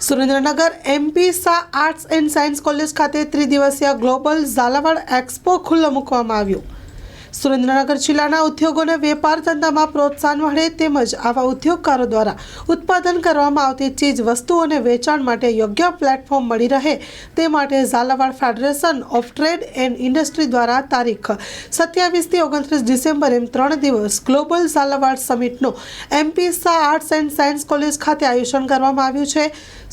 Surendranagar MP Shah arts and science college ખાતે ત્રિદિવસીય global Jhalawad expo ખુલ્લો મૂકવામાં આવ્યો। સુરેન્દ્રનગર જિલ્લાના ઉદ્યોગોને વેપાર ધંધામાં પ્રોત્સાહન મળે તેમજ આવા ઉદ્યોગકારો દ્વારા ઉત્પાદન કરવામાં આવતી ચીજ વસ્તુઓને વેચાણ માટે યોગ્ય પ્લેટફોર્મ મળી રહે તે માટે Jhalawad federation of trade and industry દ્વારા તારીખ 27 થી 29 ડિસેમ્બર એમ 3 દિવસ ગ્લોબલ ઝાલાવાડ સમિટનું MP Shah arts and science college ખાતે આયોજન કરવામાં આવ્યું છે।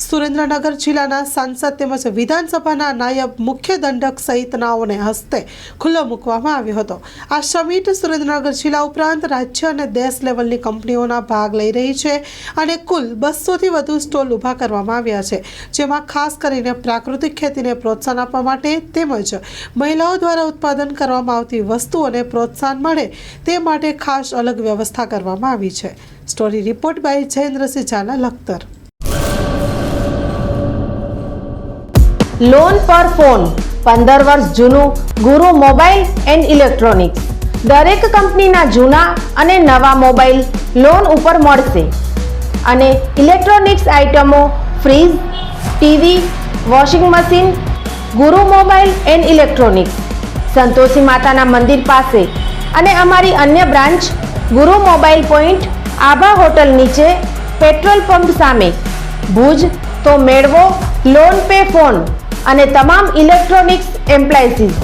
સુરેન્દ્રનગર જિલ્લાના સાંસદ તેમજ વિધાનસભાના નાયબ મુખ્ય દંડક સહિતનાઓને હસ્તે ખુલ્લો મૂકવામાં આવ્યો હતો। આ સમિટ સુરેન્દ્રનગર જિલ્લા ઉપરાંત રાજ્ય અને દેશ લેવલની કંપનીઓના ભાગ લઈ રહી છે અને કુલ 200 થી વધુ સ્ટોલ ઊભા કરવામાં આવ્યા છે, જેમાં ખાસ કરીને પ્રાકૃતિક ખેતીને પ્રોત્સાહન આપવા માટે તેમજ મહિલાઓ દ્વારા ઉત્પાદન કરવામાં આવતી વસ્તુઓને પ્રોત્સાહન મળે તે માટે ખાસ અલગ વ્યવસ્થા કરવામાં આવી છે। Story report by Jayendrasinh Zala Lakhtar. Loan પર ફોન 15 વર્ષ જૂનું ગુરુ મોબાઈલ એન્ડ ઇલેક્ટ્રોનિક્સ દરેક કંપનીના જૂના અને નવા મોબાઈલ લોન ઉપર મળશે અને ઇલેક્ટ્રોનિક્સ આઇટમો ફ્રીજ, ટીવી, વોશિંગ મશીન ગુરુ મોબાઈલ એન્ડ ઇલેક્ટ્રોનિક્સ સંતોષી માતાના મંદિર પાસે અને અમારી અન્ય બ્રાન્ચ ગુરુ મોબાઈલ પોઈન્ટ આભા હોટલ નીચે પેટ્રોલ પંપ સામે ભુજ। તો મેળવો લોન પે ફોન અને તમામ ઇલેક્ટ્રોનિક્સ એપ્લાયન્સીસ।